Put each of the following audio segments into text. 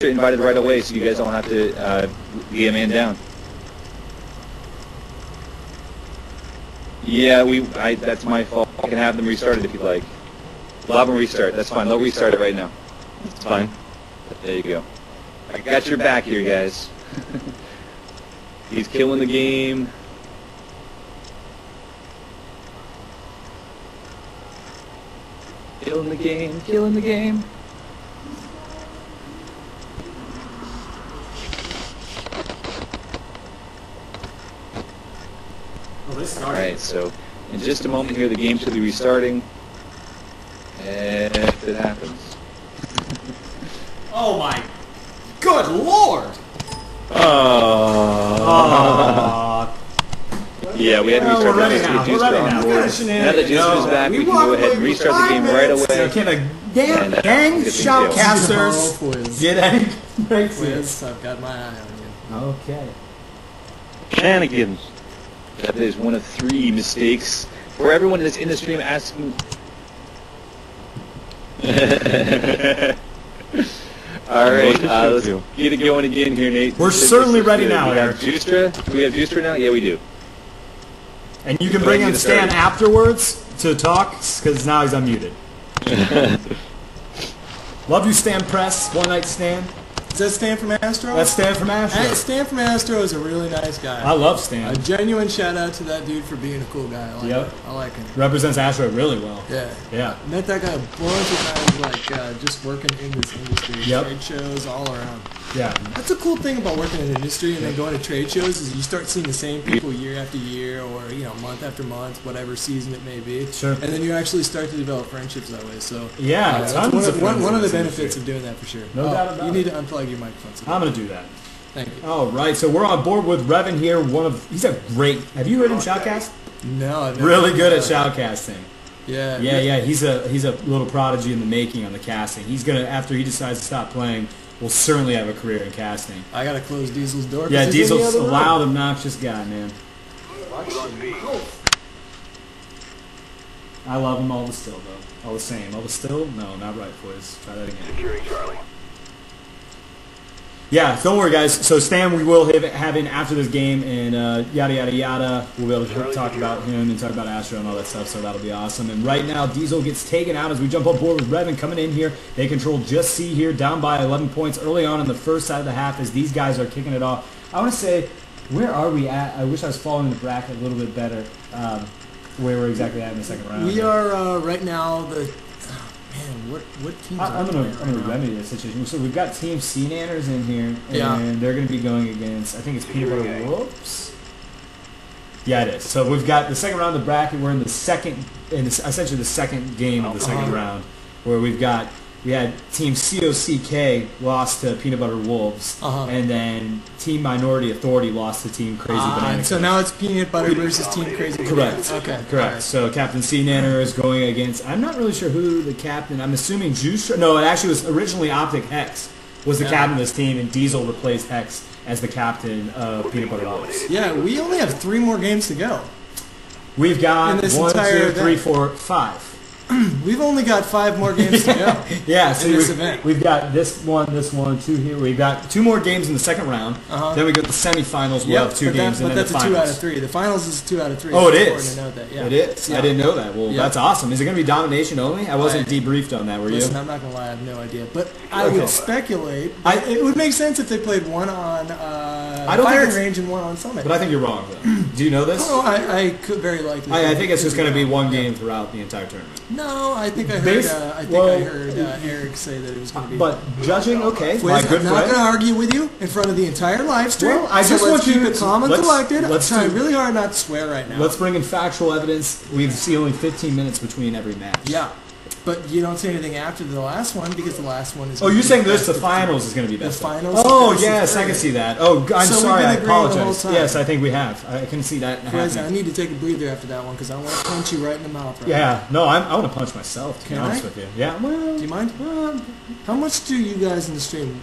invited right away, so you guys don't have to be a man down. Yeah, that's my fault. I can have them restart it if you'd like. We'll have them restart. That's fine. They'll restart it right now. That's fine. There you go. I got your back here, guys. He's killing the game. Killing the game. Killing the game. Alright, so in just a moment here, the game should be restarting. If it happens. Oh my good lord! Yeah, we had to restart we're the ready game. now. Juice We're ready on now. board. Now that Juice is back, we can go ahead and restart the game right away. Okay, the gang shoutcasters get any breaks. I've got my eye on you. Okay. Shenanigans. That is one of 3 mistakes. For everyone that's in the stream asking... Alright, let's get it going again here, Nate. We're certainly ready now, Eric. Do we have Juice now? Yeah, we do. And you can bring in Stan afterwards to talk, because now he's unmuted. Love you, Stan Press. One night Stan. Is that Stan from Astro? That's Stan from Astro. Stan from Astro is a really nice guy. I love Stan. A genuine shout out to that dude for being a cool guy. I like him. Represents Astro really well. Yeah. Yeah. Met that guy a bunch of times, just working in this industry. Yep. Trade shows all around. Yeah. That's a cool thing about working in the industry and then going to trade shows is you start seeing the same people year after year or month after month, whatever season it may be. Sure. And then you actually start to develop friendships that way. So yeah, that's one of the benefits of doing that for sure. No doubt about it. You need to unplug your microphone. I'm gonna do that. Thank you. All right, so we're on board with Revan here. He's a great. Have you heard him shoutcast? No, I've never really good at shoutcasting. Yeah. Yeah. He's a little prodigy in the making on the casting. He's gonna after he decides to stop playing, will certainly have a career in casting. I gotta close Diesel's door. Yeah, Diesel's a loud, obnoxious guy, man. I love him all the still though. All the same. All the still? No, not right, boys. Try that again. Securing Charlie. Yeah, don't worry, guys. So Stan, we will have in after this game, and yada yada yada. We'll be able to talk about him and talk about Astro and all that stuff. So that'll be awesome. And right now, Diesel gets taken out as we jump on board with Revan coming in here. They control just C here, down by 11 points early on in the first side of the half as these guys are kicking it off. I want to say, where are we at? I wish I was following the bracket a little bit better. Where we're exactly at in the second round. We are right now the. Man, what teams? I'm gonna remedy this situation. So we've got Team C-Nanners in here, and they're gonna be going against. I think it's Peanut Butter Wolves. Yeah, it is. So we've got the second round of the bracket. We're in the essentially the second game of the second round, where we had Team COCK lost to Peanut Butter Wolves, and then Team Minority Authority lost to Team Crazy Banana. So now it's Peanut Butter versus Team Crazy Banana. Correct. Okay. Correct. Right. So Captain C-Nanner is going against. I'm not really sure who the captain. I'm assuming Juice. No, it actually was originally Optic Hex was the captain of this team, and Diesel replaced Hex as the captain of Peanut Butter Wolves. Yeah, we only have 3 more games to go. We've got this 1, 2, entire 3, 4, 5. We've only got 5 more games to go. Yeah, so in this event. We've got this one, 2 here. We've got 2 more games in the second round. Then we go to the semifinals. We'll have 2 games, and then the finals. But that's a 2 out of 3. The finals is a 2 out of 3. Oh, it It's is. important to note that. Yeah. It is. Yeah. I didn't know that. Well, that's awesome. Is it going to be domination only? I wasn't debriefed on that. Were you? Listen, I'm not going to lie. I have no idea. But I would speculate. It would make sense if they played one on Firing Range and one on Summit. But I think you're wrong, though. Do you know this? Oh, I could very likely. I think it's just going to be one game throughout the entire tournament. No, I think I heard. I heard Eric say that it was going to be. But judging, okay, my good I'm not going to argue with you in front of the entire live stream. Well, I just want you you to to calm and collected. I'm let's trying really hard not to swear right now. Let's bring in factual evidence. We see only 15 minutes between every match. Yeah. But you don't say anything after the last one because the last one is. Oh, you're saying the finals is going to be best. The finals. Oh, yes, I can see that. Oh, I'm sorry, I apologize. The yes, I think we have. I can see that happening. I need to take a breather after that one because I want to punch you right in the mouth. Right yeah, no, I want to punch myself. To be honest with you. Yeah, well. Do you mind? How much do you guys in the stream?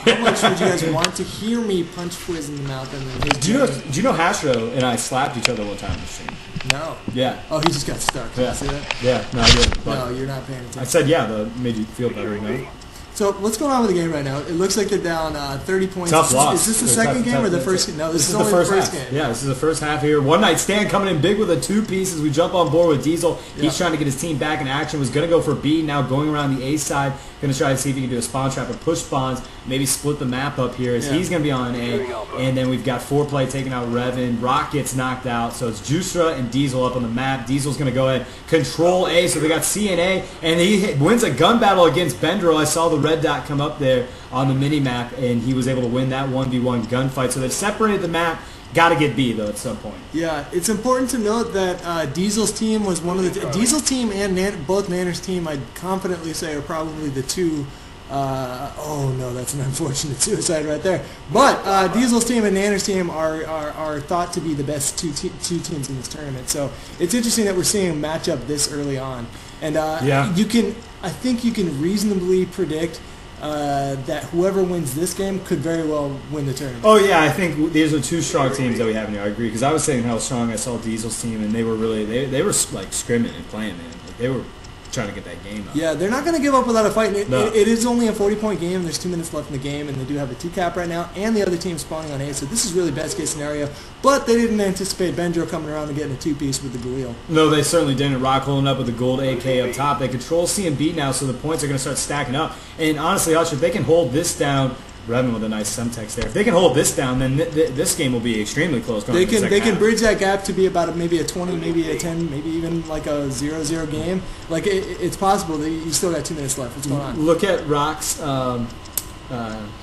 How much would you guys want to hear me punch Quiz in the mouth and then his? Do you know Hashro and I slapped each other one time in the stream? No. Yeah. Oh, he just got stuck. Did you see that? Yeah. No, I didn't. No, you're not paying attention. I said yeah. That made you feel better, you know? So what's going on with the game right now? It looks like they're down 30 points. Tough loss. Is this the second game or the first game? No, this is only the first game. Yeah, this is the first half here. One Night Stand coming in big with a 2-piece as we jump on board with Diesel. He's trying to get his team back in action. Was going to go for B, now going around the A side. Going to try to see if he can do a spawn trap or push spawns. Maybe split the map up here as he's going to be on A. And then we've got 4Play taking out Revan. Rock gets knocked out. So it's Justra and Diesel up on the map. Diesel's going to go ahead control A. So they got C and A. And he wins a gun battle against Bendril. I saw the red dot come up there on the mini-map, and he was able to win that 1v1 gunfight. So they've separated the map. Got to get B, though, at some point. Yeah, it's important to note that Diesel's team was one of the... Diesel's team and both Nanner's team, I'd confidently say, are probably the two... oh, no, that's an unfortunate suicide right there. But Diesel's team and Nanner's team are thought to be the best two teams in this tournament. So it's interesting that we're seeing a matchup this early on. And I think you can reasonably predict that whoever wins this game could very well win the tournament. Oh yeah, I think these are two strong teams that we have in here. I agree, because I was saying how strong I saw Diesel's team, and they were really they were like scrimming and playing, man. Like, they were trying to get that game up. Yeah, they're not going to give up without a fight. No. It is only a 40-point game. There's 2 minutes left in the game, and they do have a 2-cap right now, and the other team spawning on A, so this is really best-case scenario. But they didn't anticipate Bendril coming around and getting a 2-piece with the Galil. No, they certainly didn't. Rock holding up with the gold AK up top. They control C and B now, so the points are going to start stacking up. And honestly, Usher, if they can hold this down... Revan with a nice Semtex there. If they can hold this down, then this game will be extremely close. They can bridge that gap to be about maybe a 20, maybe a 10, maybe even like a 0-0 game. Like it's possible that you still got 2 minutes left. What's going on? Look at Rock's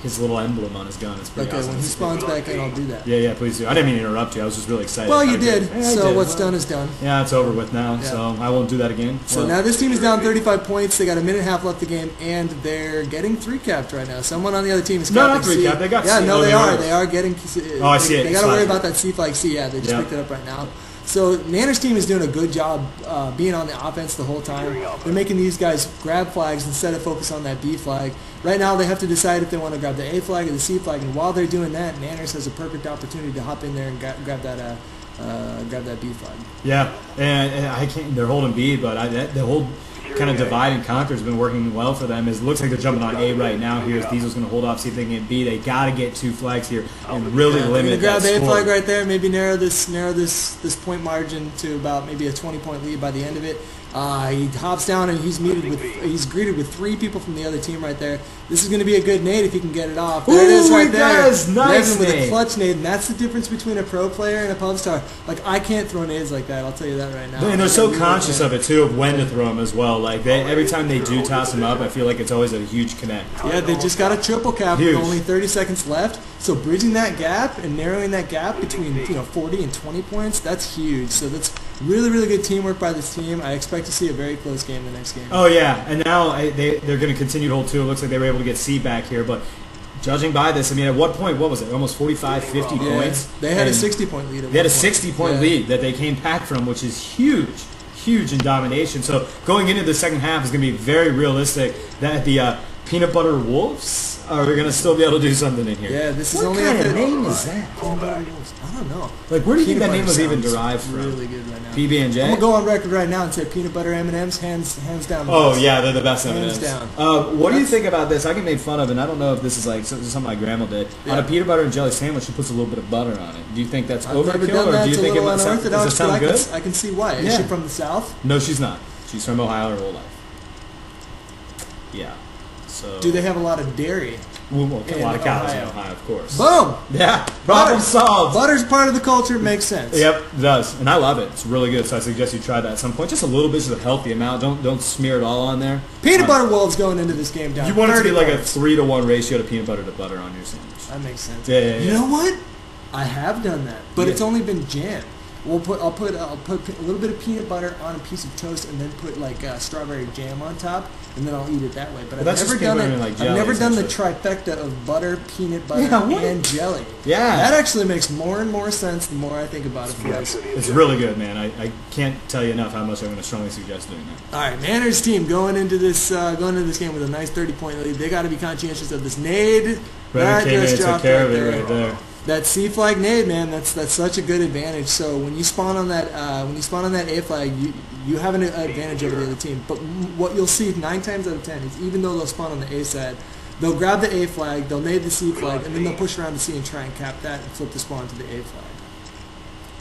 his little emblem on his gun. It's pretty okay, awesome. when he spawns back in, I'll do that. Yeah, please do. I didn't mean to interrupt you. I was just really excited. Well, you did. So what's done done is done. Yeah, it's over with now, so I won't do that again. So now this team is down 35 points. They got a minute and a half left the game, and they're getting 3-capped right now. Someone on the other team is not capping C. 3-capped. They got yeah, C. no, Oh, they are. are. They are getting. Oh, I see it. They got to worry about that C flag C. Yeah, they just Yep. picked it up right now. So Nanner's team is doing a good job being on the offense the whole time. They're making these guys grab flags instead of focus on that B flag. Right now they have to decide if they want to grab the A flag or the C flag, and while they're doing that, Nanners has a perfect opportunity to hop in there and grab that B flag. Yeah, and I can't. They're holding B, but the whole kind of divide and conquer has been working well for them. It looks like they're jumping on A right now. Here's Diesel's going to hold off, see if they can get B. They got to get 2 flags here and really limit grab that the A score. flag right there. Maybe narrow this point margin to about maybe a 20-point lead by the end of it. He hops down and he's greeted with 3 people from the other team right there. This is going to be a good nade if he can get it off. There it is right there. Does. Nice Revan with nade. a clutch nade, and that's the difference between a pro player and a pub star. Like, I can't throw nades like that. I'll tell you that right now. And they're so conscious of it too, of when to throw them as well. Like every time they do toss them up, I feel like it's always a huge connect. Yeah, they just got a triple cap Huge. with only 30 seconds left. So bridging that gap and narrowing that gap between 40 and 20 points, that's huge. So that's really, really good teamwork by this team. I expect to see a very close game the next game. Oh yeah, and now they're going to continue to hold 2. It looks like they were able to get C back here, but judging by this, I mean, at what point, what was it, almost 45, 50 points? They had a And 60-point lead. They had a 60-point lead that they came back from, which is huge in domination. So going into the second half is going to be very realistic that the Peanut Butter Wolves are going to still be able to do something in here. Yeah, this is what only kind a of name is that? Peanut Butter Wolves. I don't know. Like, where do you think that Peanut name was butter even sounds derived from? Really good right now. PB&J? I'm gonna go on record right now and say peanut butter M&Ms, hands down. the Oh best. yeah, they're the best Hands M&Ms. down. What do you think about this? I get made fun of, and I don't know if this is like something my grandma did. Yeah. On a peanut butter and jelly sandwich, she puts a little bit of butter on it. Do you think that's I've never overkill, done or that. do you It's think a it little does it unorthodox, sound but good? I can see why. Is Yeah. she from the South? No, she's not. She's from Ohio her whole life. Yeah. So. Do they have a lot of dairy? Well, a lot of cows in Ohio? Ohio, of course. Boom! Yeah. Problem solved. Butter's part of the culture. Makes sense. Yep, it does, and I love it. It's really good. So I suggest you try that at some point. Just a little bit, just a healthy amount. Don't smear it all on there. Peanut butter wolves going into this game down. You want it to be 30 like a points. 3-to-1 ratio to peanut butter to butter on your sandwich. That makes sense. Yeah. You know what? I have done that, but Yeah. it's only been jam. I'll put a little bit of peanut butter on a piece of toast, and then put like strawberry jam on top, and then I'll eat it that way. But that's I've just never done peanut it. butter and, like, I've jelly, never done the essentially. trifecta of butter, peanut butter, Yeah, what? and jelly. Yeah. That actually makes more and more sense the more I think about it. Guys. It's really good, man. I can't tell you enough how much I'm going to strongly suggest doing that. All right, Manners team going into this game with a nice 30-point lead. They got to be conscientious of this nade. Brandon That came in just and took dropped care of right it there. right there. That C flag nade, man, that's such a good advantage. So when you spawn on that A flag, you have an advantage over the other team. But what you'll see 9 times out of 10 is even though they'll spawn on the A side, they'll grab the A flag, they'll nade the C flag, and then they'll push around the C and try and cap that and flip the spawn to the A flag.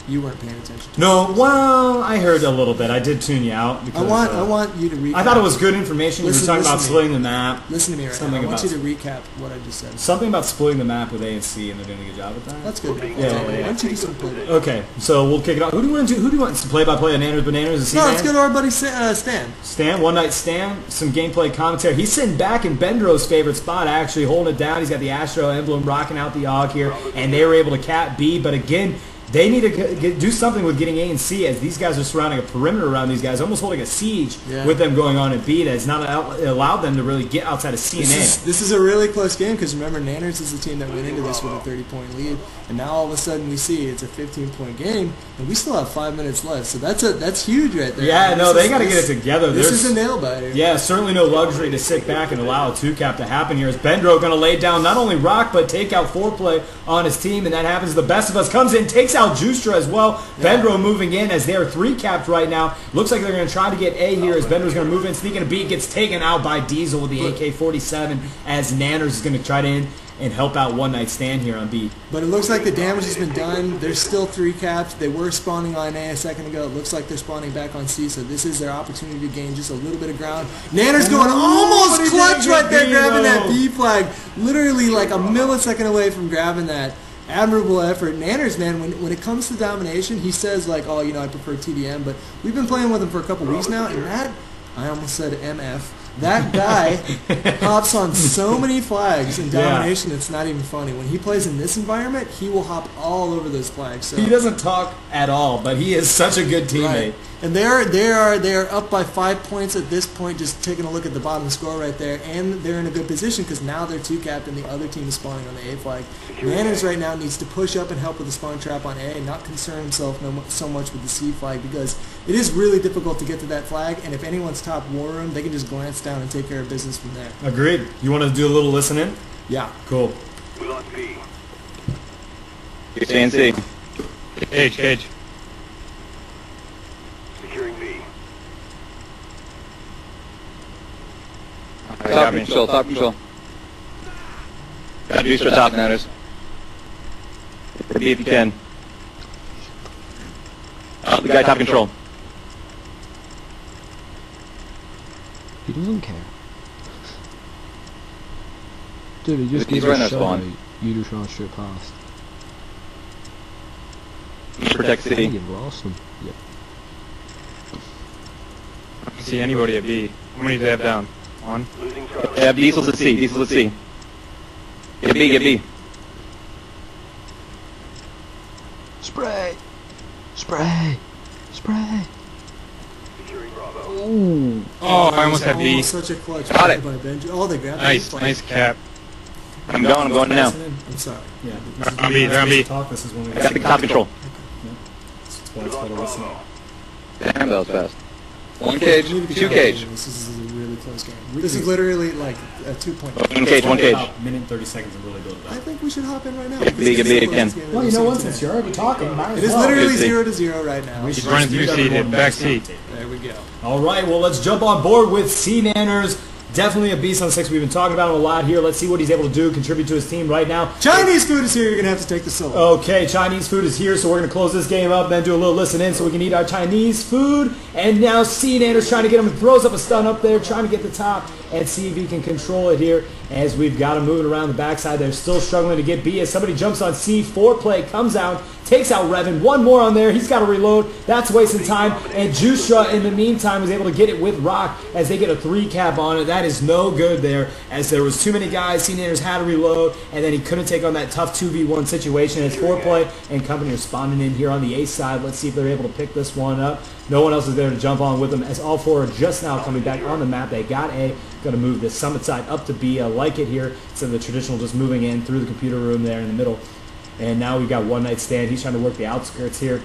You weren't paying attention to No, well, I heard a little bit. I did tune you out. Because, I want you to recap. I thought it was good information. You were talking about to me. splitting the map. Listen to me right Something now. I want about- you to recap what I just said. Something about splitting the map with A and C, and they're doing a good job with that. That's good. Yeah. Why don't you do some play? Okay, so we'll kick it off. Who do you want to do? Who do you want to play-by-play of Nanners Bananas? No, let's go to our buddy Stan. Stan, One Night Stan, some gameplay commentary. He's sitting back in Bendro's favorite spot, actually, holding it down. He's got the Astro emblem rocking out the AUG here, and they were able to cap B, but again, they need to do something with getting A and C, as these guys are surrounding a perimeter around these guys, almost holding a siege with them going on at B. That has not allowed them to really get outside of C and A. This is a really close game because remember, Nanners is the team that went into this with a 30-point lead, and now all of a sudden we see it's a 15-point game, and we still have 5 minutes left. So that's huge right there. Yeah, no, they got to get it together. This is a nail biter. Yeah, certainly no luxury to sit back and allow a 2-cap to happen here. Is Bendro going to lay down not only rock, but take out foreplay on his team, and that happens. The Best of Us comes in, takes out Justra as well. Bendro moving in as they're 3-capped right now. Looks like they're going to try to get A here as Bendro's going to move in, sneaking a B, gets taken out by Diesel with the AK-47 as Nanners is going to try to in and help out One Night Stand here on B. But it looks like the damage has been done. They're still 3-capped. They were spawning on A a second ago. It looks like they're spawning back on C, so this is their opportunity to gain just a little bit of ground. Nanners going almost clutch right there, grabbing that B flag. Literally like a millisecond away from grabbing that. Admirable effort. Nanners, man, when it comes to domination, he says like, oh, you know, I prefer TDM, but we've been playing with him for a couple weeks now, and that, I almost said MF, that guy hops on so many flags in domination, it's not even funny. When he plays in this environment, he will hop all over those flags. So. He doesn't talk at all, but he is such a good teammate. Right. And they are up by 5 points at this point, just taking a look at the bottom score right there, and they're in a good position because now they're 2-capped and the other team is spawning on the A flag. Nanners right now needs to push up and help with the spawn trap on A and not concern himself so much with the C flag because it is really difficult to get to that flag, and if anyone's top war room, they can just glance down and take care of business from there. Agreed. You want to do a little listening? Yeah. Cool. We lost B. You're staying C. Cage. Securing B. Top control, top control. Got juice for top Nanners. B if you can. The guy top control. He doesn't care. Dude, he just He's gives right a on shot. spawn. You just run straight past. Protect I think C. you've lost him. Yep. I don't see anybody at B. How many do they have down? One? Losing Charlie. They have Diesel's at C. Diesel's at C. Get B, get B. Spray! Spray! Spray! Securing Bravo. Ooh! Oh, I almost had Oh, B. such a clutch Got it. by Benji. Oh, they grabbed Nice, the flag. nice cap. I'm going now. I'm sorry. Yeah. On B, they're on B. Talk. This is when we I got the top control. That's why it's called a listen. Damn, that was fast. 1 cage, We need to be 2 careful. cage. This is a really close game. This is literally like a 2-point. 1 cage, 1 cage. About a minute and 30 seconds and really build it I up. think we should hop in right now. Get This is big, the big closest again. game Well, you we've know seen what? today. Since you're already talking, might as It is well. literally Good see. 0-0 right now. He's running through C to back C. There we go. All right, well, let's jump on board with C Nanners. Definitely a beast on 6. We've been talking about him a lot here. Let's see what he's able to do, contribute to his team right now. Chinese food is here. You're going to have to take the solo. Okay, Chinese food is here, so we're going to close this game up, then do a little listen in so we can eat our Chinese food. And now C Nanners trying to get him, throws up a stun up there, trying to get the top, and see if he can control it here as we've got him moving around the backside. They're still struggling to get B as somebody jumps on C. 4-play comes out, takes out Revan. One more on there. He's got to reload. That's wasting time. And Justra, in the meantime, was able to get it with Rock as they get a 3-cap on it. That is no good there as there was too many guys. C Nanners had to reload, and then he couldn't take on that tough 2v1 situation as 4-play and company are spawning in here on the A side. Let's see if they're able to pick this one up. No one else is there to jump on with them as all 4 are just now coming back on the map. They got A. Going to move this summit side up to B. I like it here. So the traditional just moving in through the computer room there in the middle. And now we've got One Night Stand. He's trying to work the outskirts here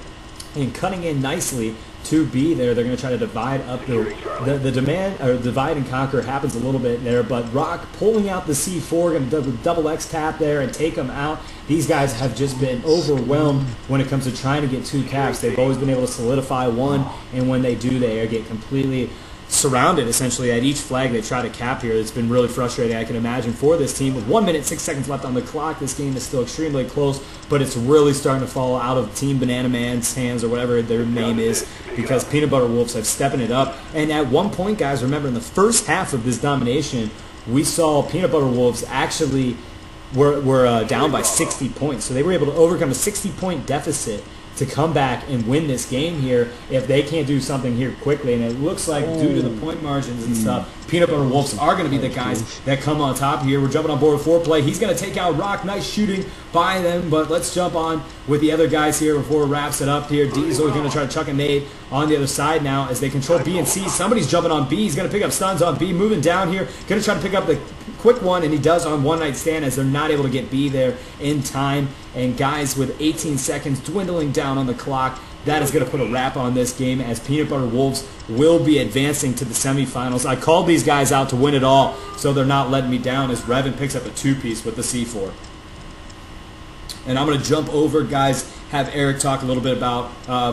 and cutting in nicely 2B there. They're going to try to divide up the demand, or divide and conquer happens a little bit there, but Rock pulling out the C4, going to double X tap there and take them out. These guys have just been overwhelmed when it comes to trying to get 2 caps. They've always been able to solidify one, and when they do, they get completely surrounded essentially at each flag they try to cap here. It's been really frustrating, I can imagine, for this team. With 1 minute 6 seconds left on the clock, this game is still extremely close, but it's really starting to fall out of Team Banana Man's hands, or whatever their name is, because Peanut Butter Wolves have stepping it up. And at one point, guys, remember in the first half of this domination, we saw Peanut Butter Wolves actually were down by 60 points. So they were able to overcome a 60-point deficit to come back and win this game here if they can't do something here quickly. And it looks like due to the point margins and stuff, Peanut Butter Wolves are going to be the guys that come on top here. We're jumping on board with 4Play. He's going to take out Rock. Nice shooting by them, but let's jump on with the other guys here before it wraps it up here. Diesel is going to try to chuck a nade on the other side now as they control B and C. Somebody's jumping on B. He's going to pick up stuns on B, moving down here. Going to try to pick up the quick one, and he does on One Night Stand as they're not able to get B there in time. And guys, with 18 seconds dwindling down on the clock, that is going to put a wrap on this game as Peanut Butter Wolves will be advancing to the semifinals. I called these guys out to win it all, so they're not letting me down as Revan picks up a 2-piece with the C4. And I'm going to jump over, guys, have Eric talk a little bit about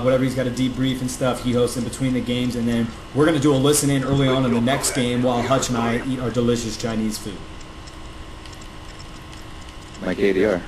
whatever he's got to debrief and stuff he hosts in between the games, and then we're going to do a listen-in early on in the next game while Hutch and I eat our delicious Chinese food. Mike ADR.